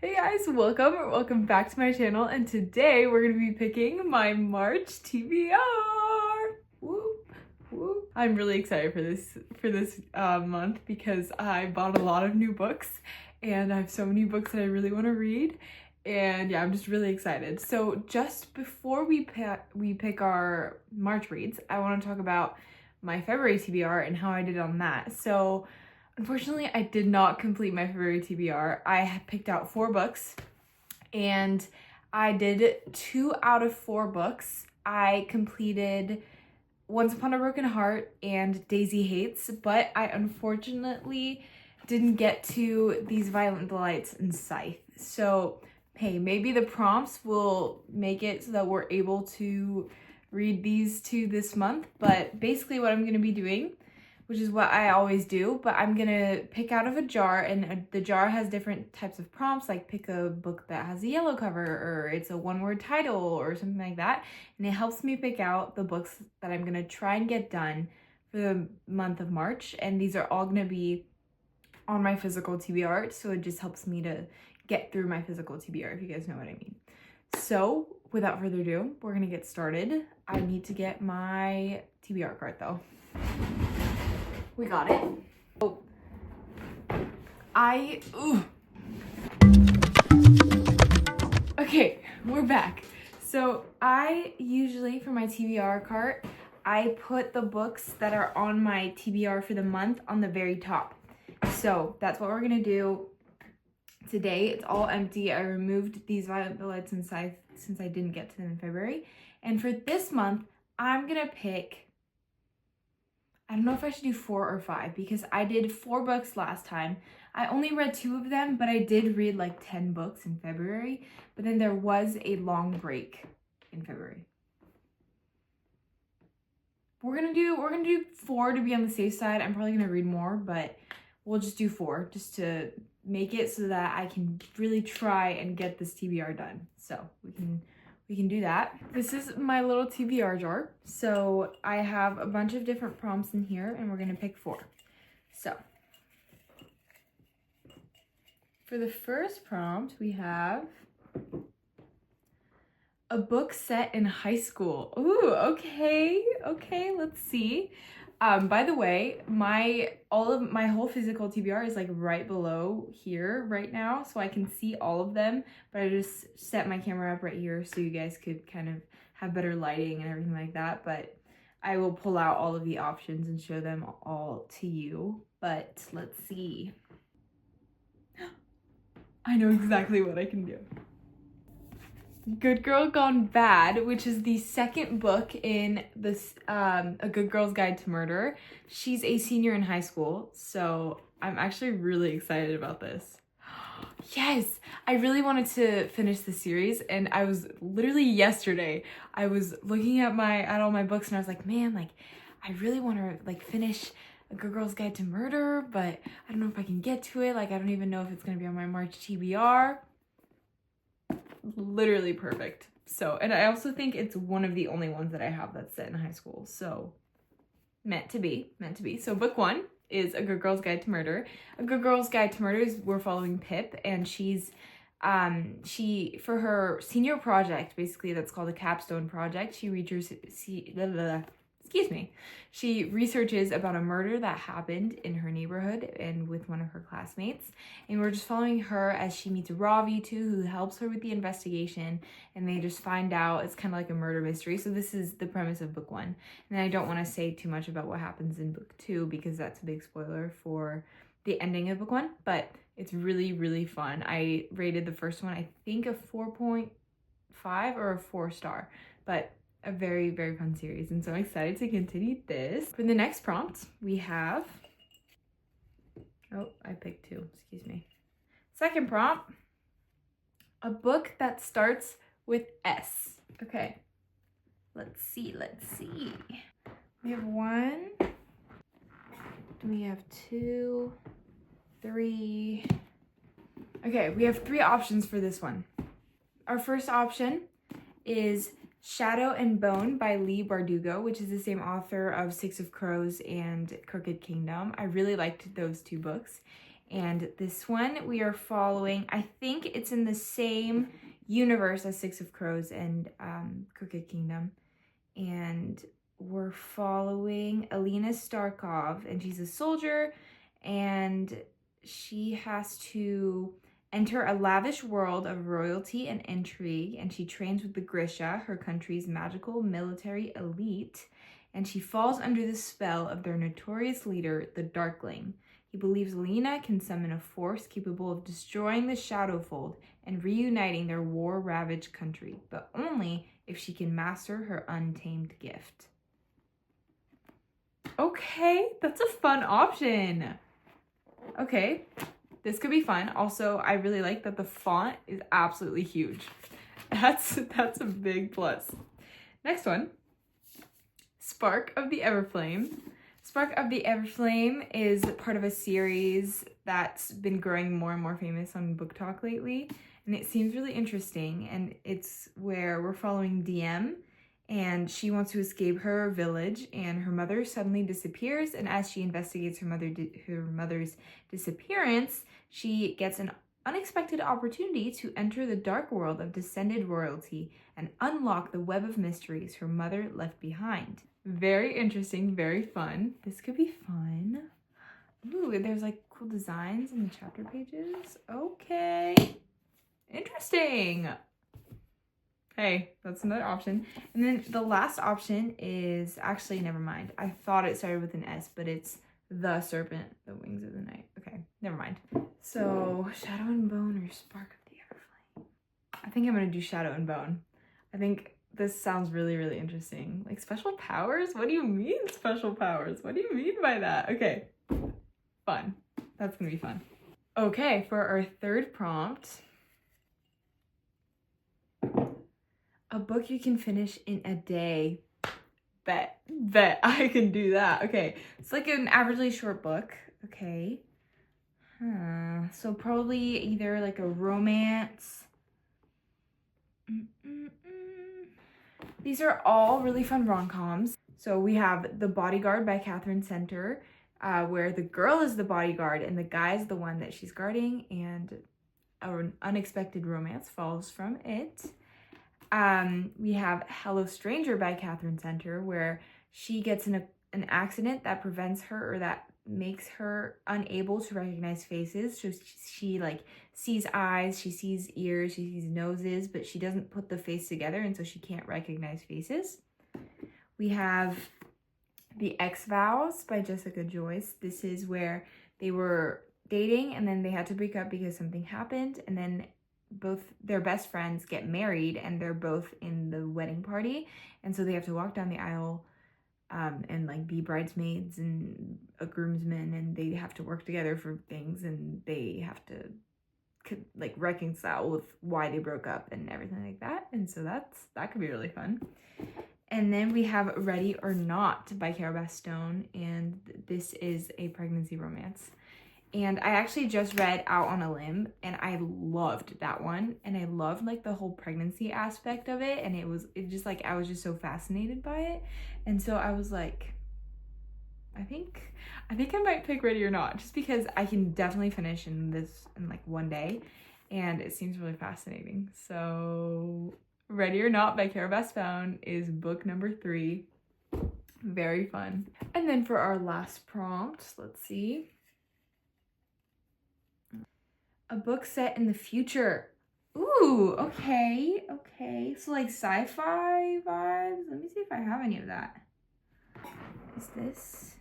Hey guys, welcome back to my channel, and today we're gonna be picking my March TBR. Whoop, whoop. I'm really excited for this month because I bought a lot of new books and I have so many books that I really want to read, and yeah, I'm just really excited. So just before we pick our March reads, I want to talk about my February TBR and how I did on that. So unfortunately, I did not complete my February TBR. I had picked out 4 books and I did 2 out of 4 books. I completed Once Upon a Broken Heart and Daisy Hates, but I unfortunately didn't get to These Violent Delights and Scythe. So, hey, maybe the prompts will make it so that we're able to read these 2 this month, but basically what I'm going to be doing, which is what I always do, but I'm gonna pick out of a jar, and the jar has different types of prompts, like pick a book that has a yellow cover, or it's a one-word title, or something like that, and it helps me pick out the books that I'm gonna try and get done for the month of March, and these are all gonna be on my physical TBR, so it just helps me to get through my physical TBR, if you guys know what I mean. So, without further ado, we're gonna get started. I need to get my TBR card, though. We got it. Oh, Okay, we're back. So I usually, for my TBR cart, I put the books that are on my TBR for the month on the very top. So that's what we're gonna do today. It's all empty. I removed These Violent Delights and Scythe since I didn't get to them in February. And for this month, I'm gonna pick, I don't know if I should do 4 or 5 because I did 4 books last time. I only read 2 of them, but I did read like 10 books in February. But then there was a long break in February. We're gonna do 4 to be on the safe side. I'm probably gonna read more, but we'll just do 4 just to make it so that I can really try and get this TBR done. So we can do that. This is my little TBR jar. So I have a bunch of different prompts in here, and we're gonna pick 4. So for the first prompt, we have a book set in high school. Ooh, okay, let's see. By the way, my whole physical TBR is like right below here right now, so I can see all of them, but I just set my camera up right here so you guys could kind of have better lighting and everything like that, but I will pull out all of the options and show them all to you. But let's see. I know exactly what I can do. Good Girl Gone Bad, which is the second book in this A Good Girl's Guide to Murder. She's a senior in high school, so I'm actually really excited about this. Yes, I really wanted to finish the series, and I was literally yesterday, I was looking at all my books, and I was like, man, like I really want to like finish A Good Girl's Guide to Murder, but I don't know if I can get to it. Like I don't even know if it's gonna be on my March TBR. Literally perfect. So, and I also think it's one of the only ones that I have that's set in high school. So, meant to be. So, book 1 is A Good Girl's Guide to Murder. A Good Girl's Guide to Murder is we're following Pip, and she's she for her senior project, basically that's called a capstone project. She She researches about a murder that happened in her neighborhood and with one of her classmates. And we're just following her as she meets Ravi too, who helps her with the investigation. And they just find out it's kind of like a murder mystery. So this is the premise of book 1. And I don't want to say too much about what happens in book 2 because that's a big spoiler for the ending of book 1. But it's really, really fun. I rated the first one, I think a 4.5 or a 4-star. But a very, very fun series, and so I'm excited to continue this. For the next prompt, we have, oh, I picked 2, excuse me. Second prompt, a book that starts with S. Okay, let's see. We have 1, we have 2, 3. Okay, we have 3 options for this one. Our first option is Shadow and Bone by Leigh Bardugo, which is the same author of Six of Crows and Crooked Kingdom. I really liked those 2 books. And this one we are following, I think it's in the same universe as Six of Crows and Crooked Kingdom. And we're following Alina Starkov, and she's a soldier, and she has to enter a lavish world of royalty and intrigue, and she trains with the Grisha, her country's magical military elite, and she falls under the spell of their notorious leader, the Darkling. He believes Alina can summon a force capable of destroying the Shadowfold and reuniting their war-ravaged country, but only if she can master her untamed gift. Okay, that's a fun option. Okay, this could be fun. Also, I really like that the font is absolutely huge. That's a big plus. Next one, Spark of the Everflame. Spark of the Everflame is part of a series that's been growing more and more famous on Book Talk lately, and it seems really interesting. And it's where we're following DM, and she wants to escape her village, and her mother suddenly disappears. And as she investigates her mother's disappearance, she gets an unexpected opportunity to enter the dark world of descended royalty and unlock the web of mysteries her mother left behind. Very interesting, very fun. This could be fun. Ooh, there's like cool designs in the chapter pages. Okay. Interesting. Hey, that's another option. And then the last option is, actually, never mind. I thought it started with an S, but it's The Serpent, The Wings of the Night. Okay, never mind. So, Shadow and Bone or Spark of the Everflame? I think I'm going to do Shadow and Bone. I think this sounds really, really interesting. Like, special powers? What do you mean special powers? What do you mean by that? Okay, fun. That's going to be fun. Okay, for our third prompt, a book you can finish in a day. Bet I can do that. Okay, it's like an averagely short book. Okay. So probably either like a romance. These are all really fun rom-coms. So we have The Bodyguard by Catherine Center, where the girl is the bodyguard and the guy is the one that she's guarding, and an unexpected romance follows from it. We have Hello Stranger by Catherine Center, where she gets in an accident that prevents her, or that makes her unable to recognize faces. So she like sees eyes, she sees ears, she sees noses, but she doesn't put the face together, and so she can't recognize faces. We have The X-Vows by Jessica Joyce. This is where they were dating and then they had to break up because something happened, and then both their best friends get married and they're both in the wedding party, and so they have to walk down the aisle and like be bridesmaids and a groomsman, and they have to work together for things, and they have to like reconcile with why they broke up and everything like that. And so that could be really fun. And then we have Ready or Not by Cara Bastone, and this is a pregnancy romance. And I actually just read Out on a Limb, and I loved that one, and I loved like the whole pregnancy aspect of it, and it just like I was just so fascinated by it. And so I was like, I think I might pick Ready or Not, just because I can definitely finish this in like one day, and it seems really fascinating. So Ready or Not by Cara Bastone is book number 3. Very fun. And then for our last prompt, let's see. A book set in the future. Ooh, okay. So like sci-fi vibes. Let me see if I have any of that. Is this?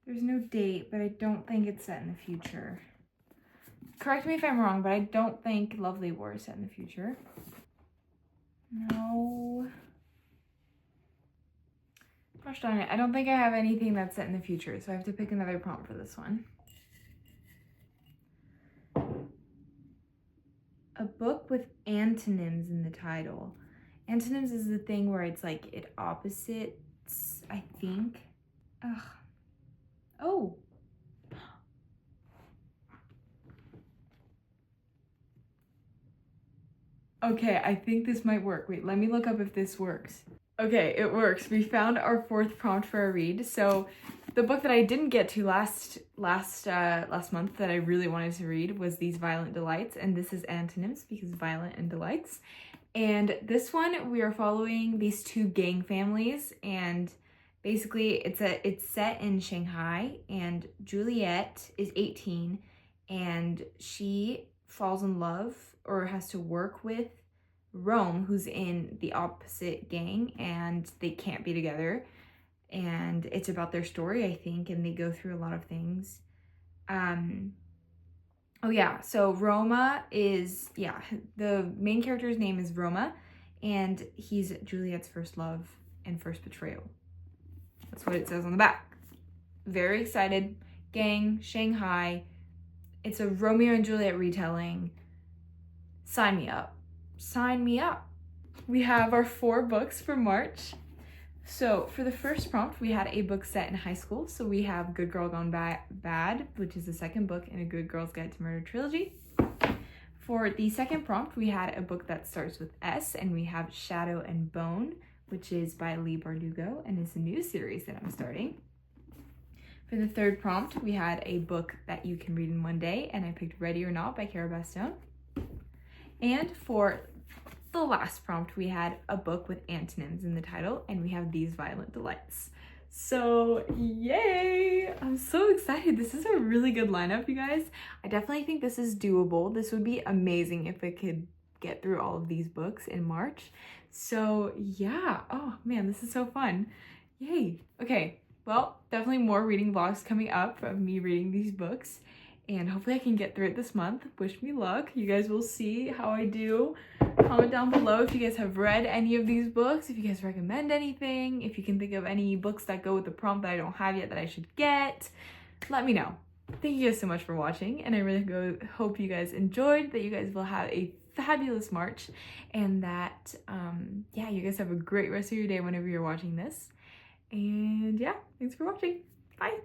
There's no date, but I don't think it's set in the future. Correct me if I'm wrong, but I don't think Lovely War is set in the future. No. Gosh darn it. I don't think I have anything that's set in the future, so I have to pick another prompt for this one. A book with antonyms in the title. Antonyms is the thing where it's like it opposites, I think. Ugh. Oh. Okay, I think this might work. Wait, let me look up if this works. Okay, it works. We found our 4th prompt for a read. So the book that I didn't get to last month that I really wanted to read was These Violent Delights, and this is antonyms because violent and delights. And this one, we are following these two gang families, and basically it's set in Shanghai, and Juliet is 18 and she falls in love or has to work with Rome, who's in the opposite gang, and they can't be together. And it's about their story, I think, and they go through a lot of things. Oh yeah, so Roma is, yeah, the main character's name is Roma, and he's Juliet's first love and first betrayal. That's what it says on the back. Very excited. Gang, Shanghai. It's a Romeo and Juliet retelling. Sign me up. Sign me up. We have our 4 books for March. So for the first prompt, we had a book set in high school. So we have Good Girl Gone Bad, which is the second book in a Good Girl's Guide to Murder trilogy. For the second prompt, we had a book that starts with S, and we have Shadow and Bone, which is by Leigh Bardugo, and is a new series that I'm starting. For the third prompt, we had a book that you can read in one day, and I picked Ready or Not by Cara Bastone. And for the last prompt, we had a book with antonyms in the title, and we have These Violent Delights. So yay! I'm so excited. This is a really good lineup, you guys. I definitely think this is doable. This would be amazing if I could get through all of these books in March. So yeah, oh man, this is so fun. Yay. Okay, well, definitely more reading vlogs coming up of me reading these books, and hopefully I can get through it this month. Wish me luck. You guys will see how I do. Comment down below if you guys have read any of these books, if you guys recommend anything, if you can think of any books that go with the prompt that I don't have yet that I should get. Let me know. Thank you guys so much for watching, and I really hope you guys enjoyed, that you guys will have a fabulous March, and that yeah, you guys have a great rest of your day whenever you're watching this. And yeah, thanks for watching. Bye.